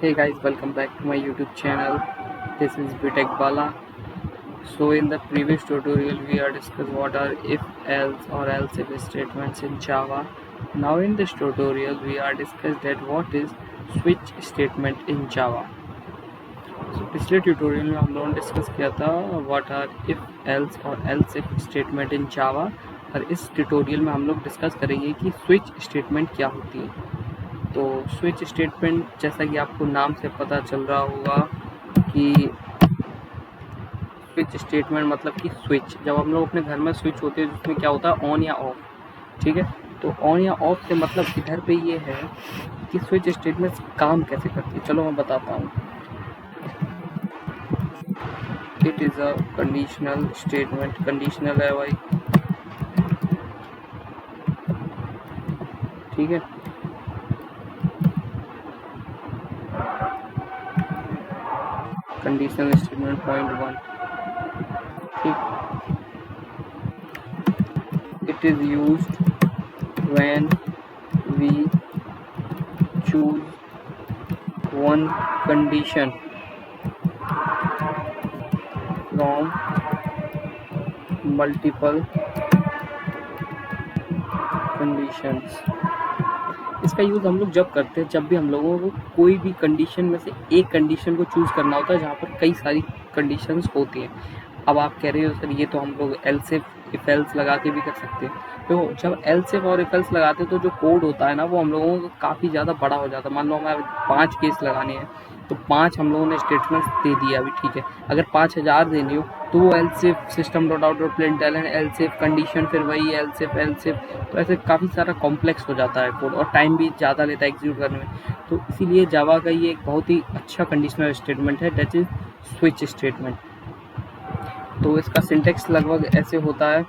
Hey guys, welcome back to my YouTube channel. This is BTech Bala. So in the previous tutorial we are discussed what are if, else or else if statements in Java. Now in this tutorial we are discussed that what is switch statement in Java. So पिछले tutorial में हम लोगों ने discuss किया था what are if, else और else if statement in जावा, और इस ट्यूटोरियल में हम लोग डिस्कस करेंगे कि स्विच स्टेटमेंट क्या होती है। तो स्विच स्टेटमेंट, जैसा कि आपको नाम से पता चल रहा होगा कि स्विच स्टेटमेंट मतलब कि स्विच, जब हम लोग अपने घर में स्विच होते हैं जिसमें क्या होता है ऑन या ऑफ, ठीक है। तो ऑन या ऑफ से मतलब इधर पे ये है कि स्विच स्टेटमेंट काम कैसे करती है। चलो मैं बताता हूँ। It is a conditional statement, conditional है भाई, ठीक है। कंडीशनल स्टेटमेंट पॉइंट 1, ठीक। It is used when we choose one condition from multiple conditions. इसका यूज़ हम लोग जब करते हैं जब भी हम लोगों को कोई भी कंडीशन में से एक कंडीशन को चूज़ करना होता है जहाँ पर कई सारी कंडीशंस होती हैं। अब आप कह रहे हो सर ये तो हम लोग एल्स इफ एल्स लगा के भी कर सकते हैं। तो जब एल्स इफ और इफ एल्स लगाते हैं तो जो कोड होता है ना वो हम लोगों को काफ़ी ज़्यादा बड़ा हो जाता है। मान लो हमें 5 केस लगाने हैं तो 5 हम लोगों ने स्टेटमेंट्स दे दिया अभी, ठीक है। अगर 5000 देनी हो तो वो else if system dot out dot println else if condition, फिर वही एल्स इफ, तो ऐसे काफ़ी सारा कॉम्प्लेक्स हो जाता है कोड और टाइम भी ज़्यादा लेता है एग्जीक्यूट करने में। तो इसीलिए जावा का ये एक बहुत ही अच्छा कंडीशनल स्टेटमेंट है, दैट इज स्विच स्टेटमेंट। तो इसका सिंटेक्स लगभग ऐसे होता है।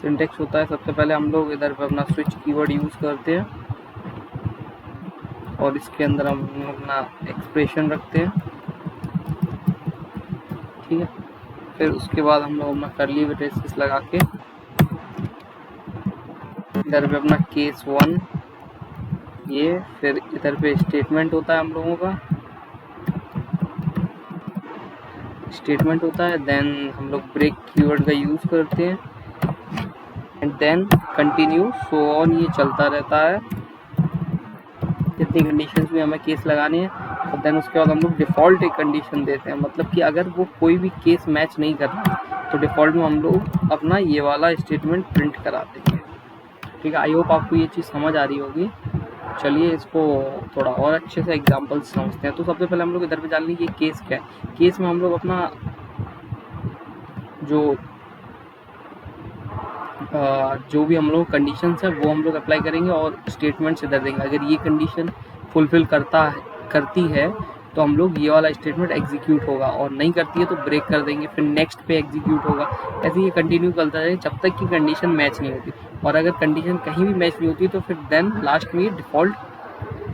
सिंटेक्स होता है, सबसे पहले हम लोग इधर पे अपना स्विच कीवर्ड यूज़ करते हैं और इसके अंदर हम अपना एक्सप्रेशन रखते हैं, ठीक है। फिर उसके बाद हम लोग अपना कर्ली ब्रेसेस लगा के इधर पे अपना केस 1 ये, फिर इधर पे स्टेटमेंट होता है हम लोगों का, स्टेटमेंट होता है। देन हम लोग ब्रेक कीवर्ड का यूज़ करते हैं and then continue, so on, ये चलता रहता है जितनी कंडीशंस भी हमें केस लगाने हैं। और देन उसके बाद हम लोग डिफ़ॉल्ट एक कंडीशन देते हैं, मतलब कि अगर वो कोई भी केस मैच नहीं कर रहा तो डिफ़ॉल्ट में हम लोग अपना ये वाला स्टेटमेंट प्रिंट करा देंगे, ठीक है। आई होप आपको ये चीज़ समझ आ रही होगी। चलिए इसको थोड़ा और अच्छे से एग्जांपल समझते हैं। तो सबसे पहले हम लोग इधर पे जान लेंगे केस क्या है। केस में हम लोग अपना जो भी हम लोग कंडीशंस है वो हम लोग अप्लाई करेंगे और स्टेटमेंट्स इधर देंगे। अगर ये कंडीशन फुलफिल करती है तो हम लोग ये वाला स्टेटमेंट एग्जीक्यूट होगा, और नहीं करती है तो ब्रेक कर देंगे, फिर नेक्स्ट पे एग्जीक्यूट होगा। ऐसे ये कंटिन्यू चलता है जब तक कि कंडीशन मैच नहीं होती, और अगर कंडीशन कहीं भी मैच नहीं होती तो फिर देन लास्ट में ये डिफ़ॉल्ट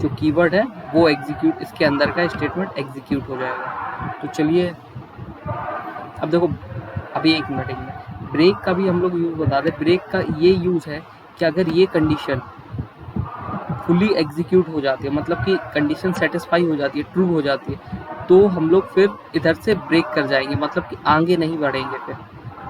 जो कीवर्ड है वो एग्जीक्यूट, इसके अंदर का स्टेटमेंट एग्जीक्यूट हो जाएगा। तो चलिए अब देखो, अभी एक मिनट ब्रेक का भी हम लोग यूज़ बता दें। ब्रेक का ये यूज़ है कि अगर ये कंडीशन फुली एग्जीक्यूट हो जाती है, मतलब कि कंडीशन सेटिस्फाई हो जाती है, ट्रू हो जाती है, तो हम लोग फिर इधर से ब्रेक कर जाएंगे, मतलब कि आगे नहीं बढ़ेंगे। फिर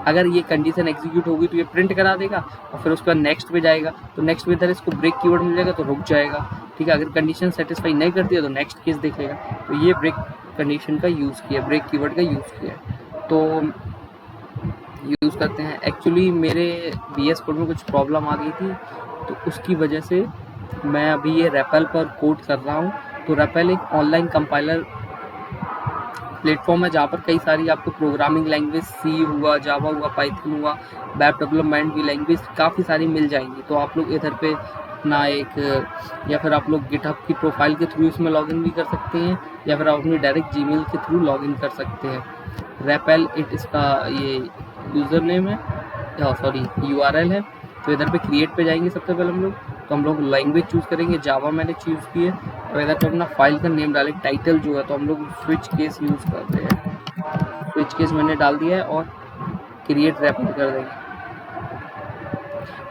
अगर ये कंडीशन एग्जीक्यूट होगी तो ये प्रिंट करा देगा और फिर उसके बाद नेक्स्ट पे जाएगा, तो नेक्स्ट पे इधर इसको ब्रेक कीवर्ड मिल जाएगा तो रुक जाएगा, ठीक है। अगर कंडीशन सेटिस्फाई नहीं करती है तो नेक्स्ट केस देख लेगा। तो ये ब्रेक कंडीशन का यूज़ किया, ब्रेक कीवर्ड का यूज़ किया। तो यूज़ करते हैं। एक्चुअली मेरे VS कोड में कुछ प्रॉब्लम आ गई थी तो उसकी वजह से मैं अभी ये रेपल पर कोड कर रहा हूँ। तो रेपल एक ऑनलाइन कंपाइलर प्लेटफॉर्म है जहाँ पर कई सारी आपको प्रोग्रामिंग लैंग्वेज, सी हुआ, जावा हुआ, पाइथन हुआ, वेब डेवलपमेंट भी लैंग्वेज काफ़ी सारी मिल जाएंगी। तो आप लोग इधर पे अपना एक, या फिर आप लोग गिटहब की प्रोफाइल के थ्रू इसमें लॉगिन भी कर सकते हैं, या फिर आप अपनी डायरेक्ट जीमेल के थ्रू लॉगिन कर सकते हैं। रेपल इट इसका ये यूज़र नेम है, सॉरी URL है। तो इधर पे क्रिएट पे जाएंगे सबसे पहले हम लोग, तो हम लोग लैंग्वेज चूज़ करेंगे, जावा मैंने चूज़ की है, और इधर पे अपना फाइल का नेम डालेंगे, टाइटल जो है तो हम लोग स्विच केस यूज़ करते हैं। स्विच केस मैंने डाल दिया है और क्रिएट रेपल कर देंगे।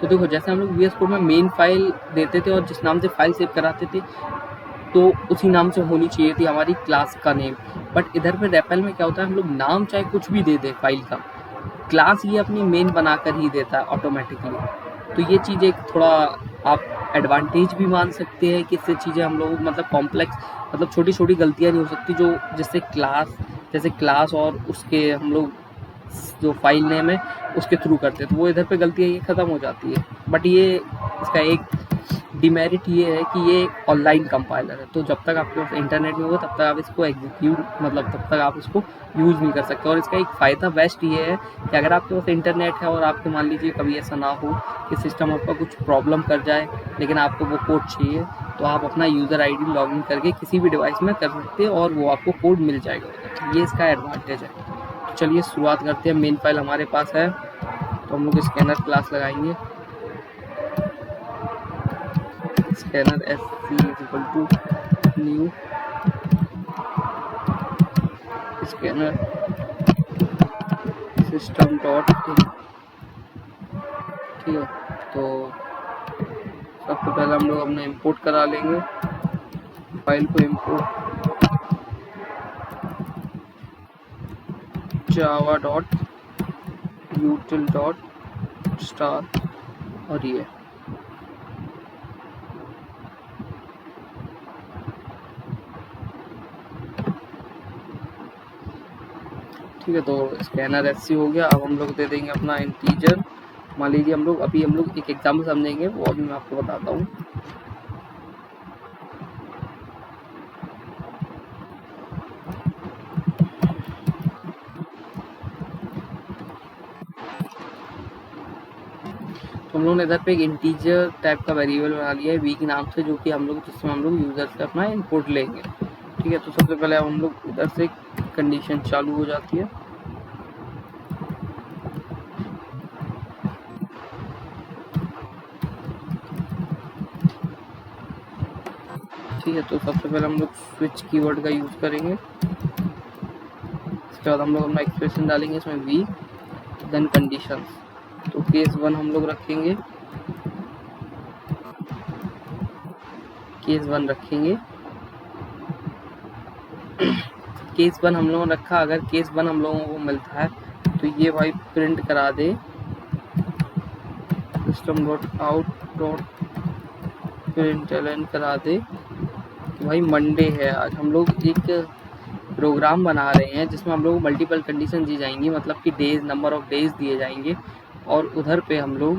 तो देखो जैसे हम लोग वीएस कोड में मेन फाइल देते थे और जिस नाम से फाइल सेव कराते थे तो उसी नाम से होनी चाहिए थी हमारी क्लास का नेम। बट इधर पे रेपल में क्या होता है, हम लोग नाम चाहे कुछ भी दे दें फाइल का, क्लास ये अपनी मेन बनाकर ही देता है ऑटोमेटिकली। तो ये चीज़ एक थोड़ा आप एडवांटेज भी मान सकते हैं कि इससे चीज़ें हम लोग मतलब कॉम्प्लेक्स मतलब छोटी छोटी गलतियाँ नहीं हो सकती जो जिससे क्लास जैसे क्लास और उसके हम लोग जो फाइल नेम है उसके थ्रू करते हैं, तो वो इधर पे गलतियाँ ये ख़त्म हो जाती है। बट ये इसका एक डिमेरिट ये है कि ये ऑनलाइन कंपाइलर है, तो जब तक आपके पास इंटरनेट नहीं होगा तब तक आप इसको एग्जीक्यूट मतलब तब तक आप इसको यूज़ नहीं कर सकते। और इसका एक फ़ायदा बेस्ट ये है कि अगर आपके पास इंटरनेट है और आपको मान लीजिए कभी ऐसा ना हो कि सिस्टम आपका कुछ प्रॉब्लम कर जाए लेकिन आपको वो कोड चाहिए, तो आप अपना यूज़र आईडी लॉगिन करके किसी भी डिवाइस में कर सकते हैं और वो आपको कोड मिल जाएगा। ये इसका एडवांटेज है। तो चलिए शुरुआत करते हैं। मेन फाइल हमारे पास है तो हम लोग स्कैनर क्लास लगाएंगे। Scanner sc is equal to new scanner system dot in. ठीक है, तो सबसे पहले हम लोग अपना इंपोर्ट करा लेंगे फाइल को। Import Java dot यूटिल dot star और ये ठीक है। तो स्कैनर sc हो गया। अब हम लोग दे देंगे अपना इंटीजर। मान लीजिए हम लोग एक एग्जाम्पल समझेंगे, वो अभी मैं आपको बताता हूँ। तो हम लोगों ने इधर पे एक इंटीजर टाइप का वेरिएबल बना लिया है वी के नाम से, जो कि हम लोग जिसमें हम लोग यूजर से अपना इनपुट लेंगे। ठीक है, तो सबसे पहले हम लोग इधर से कंडीशन चालू हो जाती है। ठीक है, तो सबसे पहले हम लोग स्विच कीवर्ड का यूज करेंगे। इसके बाद हम लोग अपना एक्सप्रेशन डालेंगे इसमें वी देन कंडीशंस। तो केस 1 हम लोग रखेंगे, केस 1 रखेंगे। केस 1 हम लोगों ने रखा। अगर केस 1 हम लोगों को मिलता है तो ये भाई प्रिंट करा दे system dot out dot println करा दे कि भाई मंडे है आज। हम लोग एक प्रोग्राम बना रहे हैं जिसमें हम लोग मल्टीपल कंडीशन दी जाएंगी, मतलब कि डेज नंबर ऑफ डेज दिए जाएंगे और उधर पे हम लोग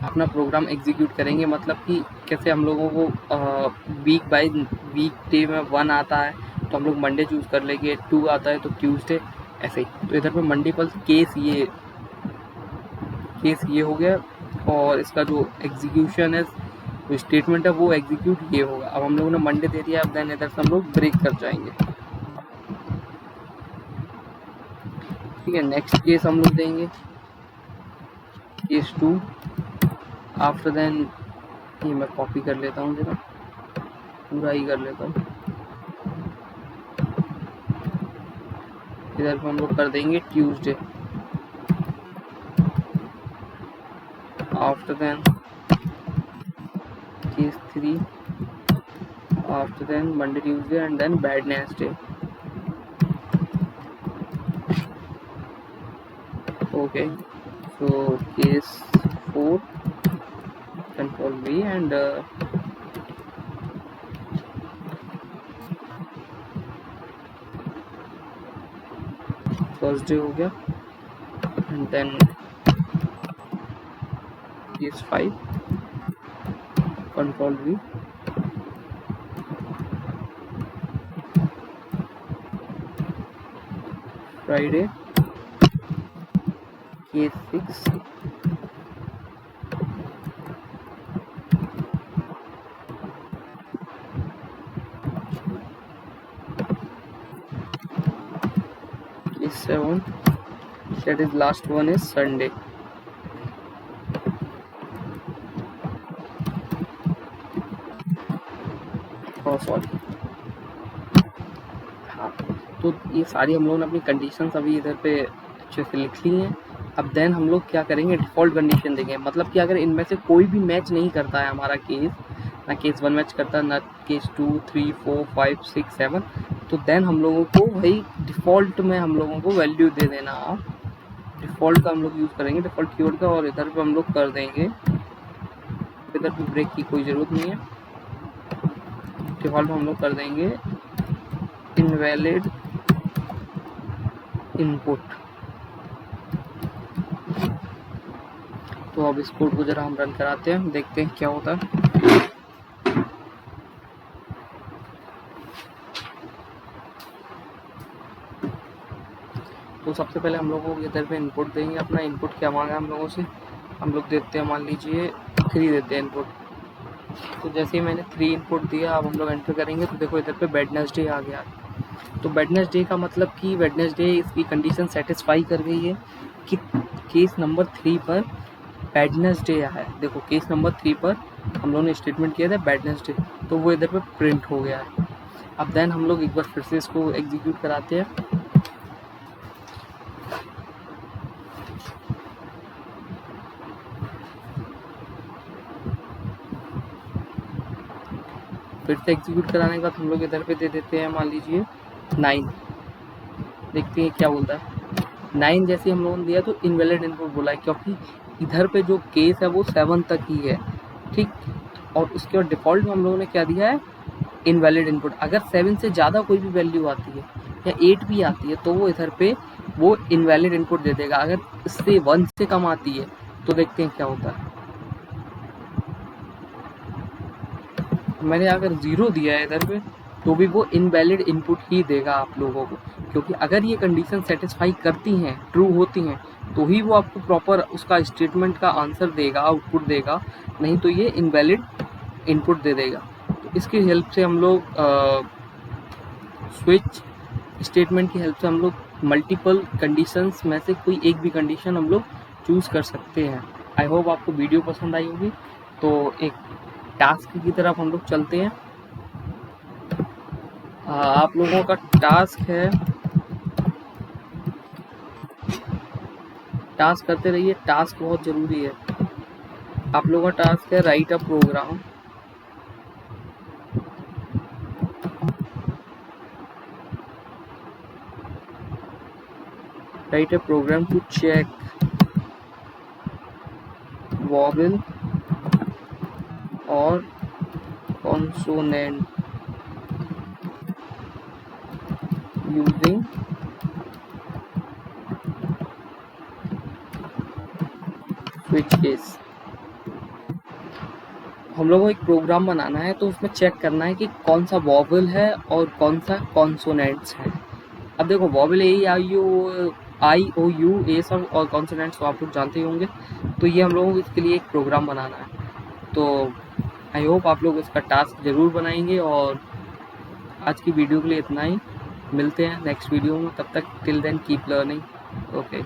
अपना प्रोग्राम एग्जीक्यूट करेंगे। मतलब कि कैसे हम लोगों को वीक बाय वीक डे में 1 आता है तो हम लोग मंडे चूज़ कर लेंगे, 2 आता है तो ट्यूसडे, ऐसे ही। तो इधर पे मल्टीपल केस ये हो गया और इसका जो एग्जीक्यूशन है, जो स्टेटमेंट है वो एग्जीक्यूट ये होगा। अब हम लोगों ने मंडे दे दिया, अब देन इधर से हम लोग ब्रेक कर जाएंगे। ठीक है, नेक्स्ट केस हम लोग देंगे केस 2। आफ्टर देन ये मैं कॉपी कर लेता हूँ, जरा पूरा ही कर लेता हूँ। इधर पे हम लोग कर देंगे Tuesday. After then case 3, after then Monday Tuesday and then Wednesday. Okay, so case 4 control V and Thursday हो गया and then case 5 control V, Friday case 6 case 7, that is last one is Sunday। Sorry, हाँ, तो ये सारी हम लोगों ने अपनी कंडीशंस अभी इधर पे अच्छे से लिख ली हैं। अब देन हम लोग क्या करेंगे, डिफ़ॉल्ट कंडीशन देंगे, मतलब कि अगर इनमें से कोई भी मैच नहीं करता है हमारा केस, ना केस 1 मैच करता, ना केस 2, 3, 4, 5, 6, 7, तो देन हम लोगों को वही डिफ़ॉल्ट में हम लोगों को वैल्यू दे देना। आप डिफ़ॉल्ट का हम लोग यूज़ करेंगे, डिफ़ॉल्ट कीवर्ड का, और इधर पे हम लोग कर देंगे, इधर पे ब्रेक की कोई ज़रूरत नहीं है, डिफ़ॉल्ट में हम लोग कर देंगे इनवैलिड इनपुट। तो अब इस कोड को जरा हम रन कराते हैं, देखते हैं क्या होता है। तो सबसे पहले हम लोगों को इधर पे इनपुट देंगे, अपना इनपुट क्या मांगा हम लोगों से, हम लोग देते हैं, मान लीजिए 3 देते हैं इनपुट। तो जैसे ही मैंने 3 इनपुट दिया, अब हम लोग एंटर करेंगे तो देखो इधर पे वेडनेसडे आ गया। तो वेडनेसडे का मतलब कि वेडनेसडे इसकी कंडीशन सेटिस्फाई कर गई है कि केस नंबर 3 पर वेडनेसडे है। देखो केस नंबर 3 पर हम लोगों ने स्टेटमेंट किया था वेडनेसडे, तो वो इधर पे प्रिंट हो गया है। अब देन हम लोग एक बार फिर से इसको एग्जीक्यूट कराते हैं। फिर से एग्जीक्यूट कराने के बाद हम लोग इधर पे दे देते हैं, मान लीजिए 9, देखते हैं क्या बोलता है। 9 जैसे हम लोगों ने दिया तो इनवैलिड इनपुट बोला है, क्योंकि इधर पे जो केस है वो 7 तक ही है, ठीक। और उसके बाद डिफ़ॉल्ट में हम लोगों ने क्या दिया है, इनवैलिड इनपुट। अगर 7 से ज़्यादा कोई भी वैल्यू आती है या 8 भी आती है तो वो इधर पे वो इनवैलिड इनपुट दे देगा। अगर इससे 1 से कम आती है तो देखते हैं क्या होता है। मैंने अगर 0 दिया है इधर पे तो भी वो इनवैलिड इनपुट ही देगा आप लोगों को, क्योंकि अगर ये कंडीशन सेटिस्फाई करती हैं, ट्रू होती हैं, तो ही वो आपको प्रॉपर उसका स्टेटमेंट का आंसर देगा, आउटपुट देगा, नहीं तो ये इनवैलिड इनपुट दे देगा। तो इसकी हेल्प से हम लोग स्विच स्टेटमेंट की हेल्प से हम लोग मल्टीपल कंडीशंस में से कोई एक भी कंडीशन हम लोग चूज़ कर सकते हैं। आई होप आपको वीडियो पसंद आई होगी। तो एक टास्क की तरफ हम लोग चलते हैं। आप लोगों का टास्क है, टास्क करते रहिए, टास्क बहुत ज़रूरी है। आप लोगों का टास्क है write a program, write a program to check vowel और कॉन्सोनेंट यूजिंग स्विच केस। हम लोगों को एक प्रोग्राम बनाना है, तो उसमें चेक करना है कि कौन सा वॉवेल है और कौन सा कॉन्सोनेंट्स है। अब देखो वॉवेल आई ओ यू ये सब, और कॉन्सोनेंट्स तो आप लोग जानते ही होंगे। तो ये हम लोगों को इसके लिए एक प्रोग्राम बनाना है। तो आई होप आप लोग इसका टास्क ज़रूर बनाएंगे। और आज की वीडियो के लिए इतना ही, मिलते हैं नेक्स्ट वीडियो में, तब तक till then keep learning. Okay.